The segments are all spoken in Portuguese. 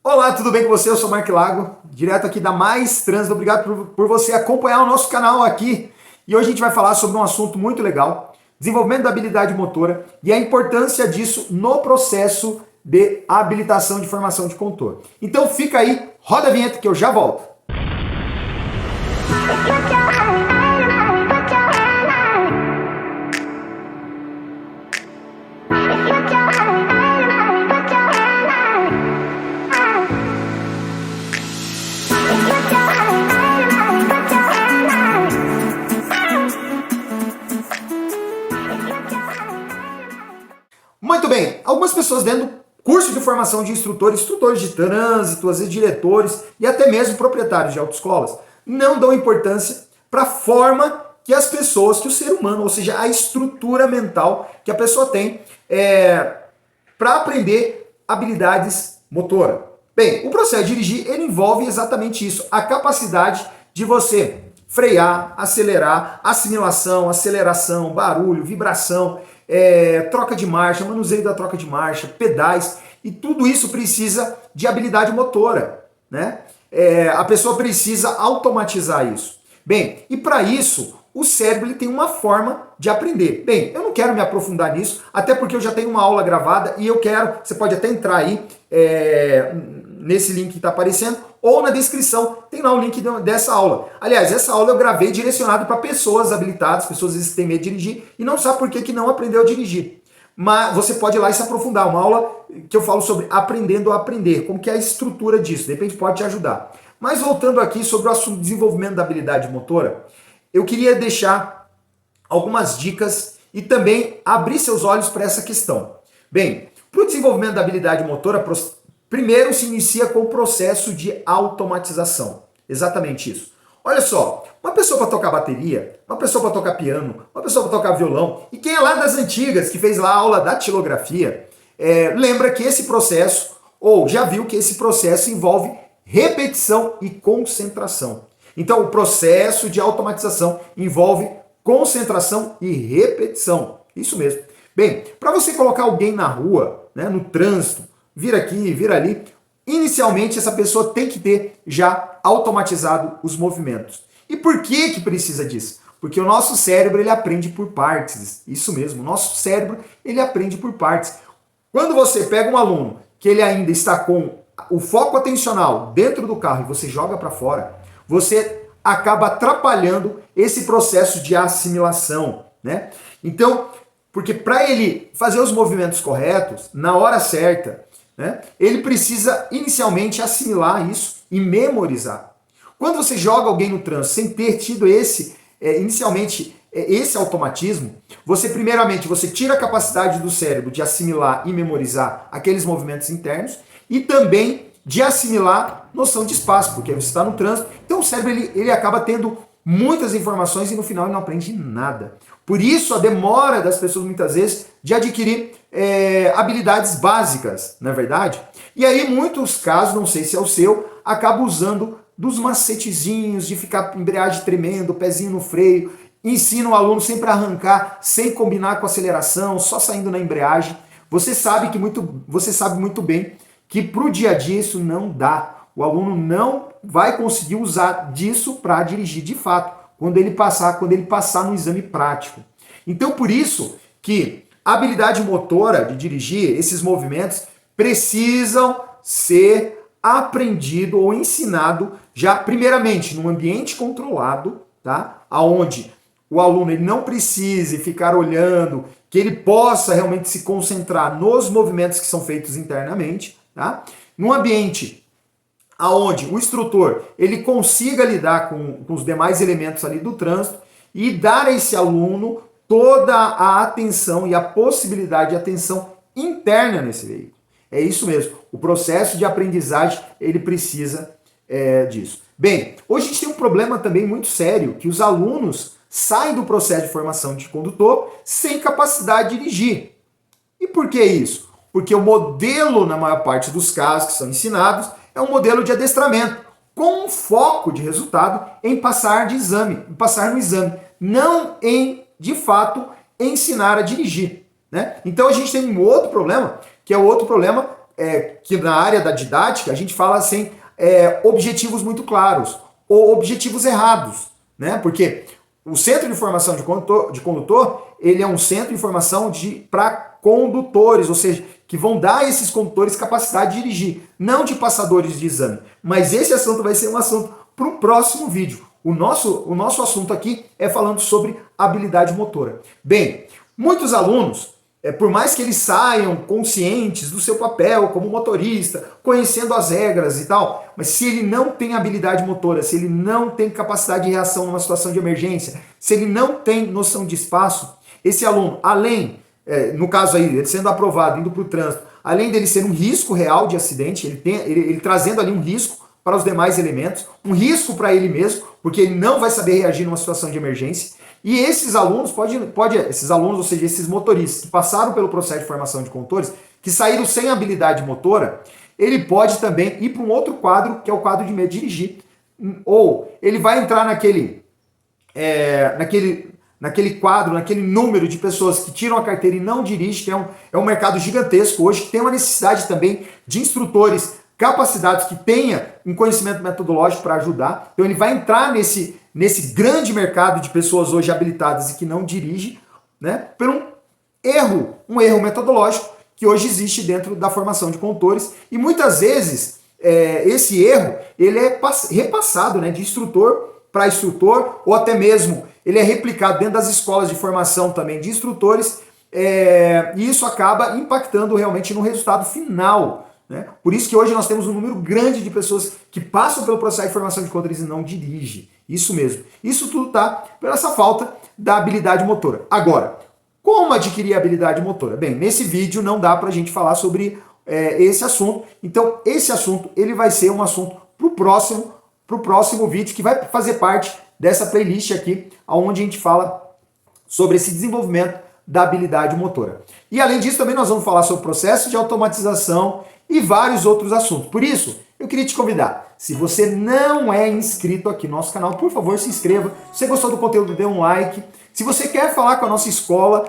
Olá, tudo bem com você? Eu sou o Mark Lago, direto aqui da Mais Trânsito. Obrigado por você acompanhar o nosso canal aqui. E hoje a gente vai falar sobre um assunto muito legal, desenvolvimento da habilidade motora e a importância disso no processo de habilitação de formação de condutor. Então fica aí, roda a vinheta que eu já volto. Muito bem, algumas pessoas dentro do curso de formação de instrutores, instrutores de trânsito, às vezes diretores e até mesmo proprietários de autoescolas, não dão importância para a forma que as pessoas, que o ser humano, ou seja, a estrutura mental que a pessoa tem para aprender habilidades motoras. Bem, o processo de dirigir, ele envolve exatamente isso, a capacidade de você frear, acelerar, assimilação, aceleração, barulho, vibração, troca de marcha, manuseio da troca de marcha, pedais, e tudo isso precisa de habilidade motora, né? A pessoa precisa automatizar isso. Bem, e para isso, o cérebro ele tem uma forma de aprender. Bem, eu não quero me aprofundar nisso, até porque eu já tenho uma aula gravada e eu quero, você pode até entrar aí nesse link que está aparecendo, ou na descrição, tem lá o link dessa aula. Aliás, essa aula eu gravei direcionado para pessoas habilitadas, pessoas que têm medo de dirigir e não sabe por que não aprendeu a dirigir. Mas você pode ir lá e se aprofundar. Uma aula que eu falo sobre aprendendo a aprender, como que é a estrutura disso, de repente pode te ajudar. Mas voltando aqui sobre o assunto desenvolvimento da habilidade motora, eu queria deixar algumas dicas e também abrir seus olhos para essa questão. Bem, para o desenvolvimento da habilidade motora, primeiro se inicia com o processo de automatização. Exatamente isso. Olha só, uma pessoa para tocar bateria, uma pessoa para tocar piano, uma pessoa para tocar violão, e quem é lá das antigas, que fez lá a aula da datilografia, lembra que esse processo, ou já viu que esse processo envolve repetição e concentração. Então, o processo de automatização envolve concentração e repetição. Isso mesmo. Bem, para você colocar alguém na rua, né, no trânsito, vir aqui, vir ali, inicialmente essa pessoa tem que ter já automatizado os movimentos. E por que precisa disso? Porque o nosso cérebro ele aprende por partes. Isso mesmo, o nosso cérebro ele aprende por partes. Quando você pega um aluno que ele ainda está com o foco atencional dentro do carro e você joga para fora, você acaba atrapalhando esse processo de assimilação, né? Então, porque para ele fazer os movimentos corretos, na hora certa, né, ele precisa inicialmente assimilar isso e memorizar. Quando você joga alguém no trânsito sem ter tido inicialmente esse automatismo, primeiramente você tira a capacidade do cérebro de assimilar e memorizar aqueles movimentos internos e também de assimilar noção de espaço, porque você está no trânsito. Então o cérebro ele acaba tendo muitas informações e no final ele não aprende nada. Por isso a demora das pessoas muitas vezes de adquirir habilidades básicas, não é verdade? E aí em muitos casos, não sei se é o seu, acaba usando dos macetezinhos, de ficar embreagem tremendo, pezinho no freio, ensina o aluno sempre a arrancar sem combinar com a aceleração, só saindo na embreagem. Você sabe muito bem que para o dia a dia isso não dá. O aluno não vai conseguir usar disso para dirigir de fato, quando ele passar no exame prático. Então por isso que a habilidade motora de dirigir, esses movimentos, precisam ser aprendido ou ensinado já primeiramente num ambiente controlado, tá? Onde o aluno ele não precise ficar olhando, que ele possa realmente se concentrar nos movimentos que são feitos internamente, tá? Num ambiente onde o instrutor ele consiga lidar com os demais elementos ali do trânsito e dar a esse aluno toda a atenção e a possibilidade de atenção interna nesse veículo. É isso mesmo. O processo de aprendizagem ele precisa disso. Bem, hoje a gente tem um problema também muito sério, que os alunos saem do processo de formação de condutor sem capacidade de dirigir. E por que isso? Porque o modelo, na maior parte dos casos que são ensinados, é um modelo de adestramento, com um foco de resultado em passar no exame, não em, de fato, ensinar a dirigir, né? Então a gente tem um outro problema, que é o outro problema que na área da didática a gente fala assim, objetivos muito claros ou objetivos errados, né? Porque o centro de formação de condutor, ele é um centro de formação para condutores, ou seja, que vão dar a esses condutores capacidade de dirigir, não de passadores de exame. Mas esse assunto vai ser um assunto para o próximo vídeo. O nosso assunto aqui é falando sobre habilidade motora. Bem, muitos alunos, por mais que eles saiam conscientes do seu papel como motorista, conhecendo as regras e tal, mas se ele não tem habilidade motora, se ele não tem capacidade de reação numa situação de emergência, se ele não tem noção de espaço, esse aluno, além, no caso aí, ele sendo aprovado, indo para o trânsito, além dele ser um risco real de acidente, ele trazendo ali um risco para os demais elementos, um risco para ele mesmo, porque ele não vai saber reagir numa situação de emergência. E esses alunos, esses alunos, ou seja, esses motoristas que passaram pelo processo de formação de condutores, que saíram sem habilidade motora, ele pode também ir para um outro quadro, que é o quadro de medo de dirigir. Ou ele vai entrar naquele quadro, naquele número de pessoas que tiram a carteira e não dirigem, que é um mercado gigantesco hoje, que tem uma necessidade também de instrutores capacitados que tenha um conhecimento metodológico para ajudar. Então ele vai entrar nesse grande mercado de pessoas hoje habilitadas e que não dirigem, né, por um erro metodológico que hoje existe dentro da formação de condutores. E muitas vezes esse erro ele é repassado, né, de instrutor para instrutor, ou até mesmo ele é replicado dentro das escolas de formação também de instrutores, e isso acaba impactando realmente no resultado final. Né? Por isso que hoje nós temos um número grande de pessoas que passam pelo processo de formação de condutores e não dirigem. Isso mesmo. Isso tudo está por essa falta da habilidade motora. Agora, como adquirir a habilidade motora? Bem, nesse vídeo não dá para a gente falar sobre esse assunto. Então, esse assunto ele vai ser um assunto para o próximo vídeo, que vai fazer parte dessa playlist aqui, onde a gente fala sobre esse desenvolvimento da habilidade motora. E além disso, também nós vamos falar sobre o processo de automatização e vários outros assuntos. Por isso, eu queria te convidar, se você não é inscrito aqui no nosso canal, por favor, se inscreva. Se você gostou do conteúdo, dê um like. Se você quer falar com a nossa escola,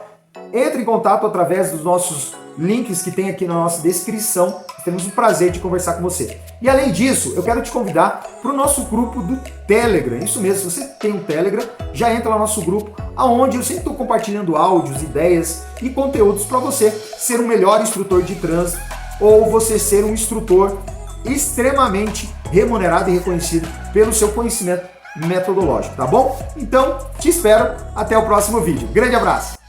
entre em contato através dos nossos links que tem aqui na nossa descrição. Temos o prazer de conversar com você. E além disso, eu quero te convidar para o nosso grupo do Telegram. Isso mesmo, se você tem um Telegram, já entra lá no nosso grupo, onde eu sempre estou compartilhando áudios, ideias e conteúdos para você ser um melhor instrutor de trânsito, ou você ser um instrutor extremamente remunerado e reconhecido pelo seu conhecimento metodológico, tá bom? Então, te espero até o próximo vídeo. Grande abraço!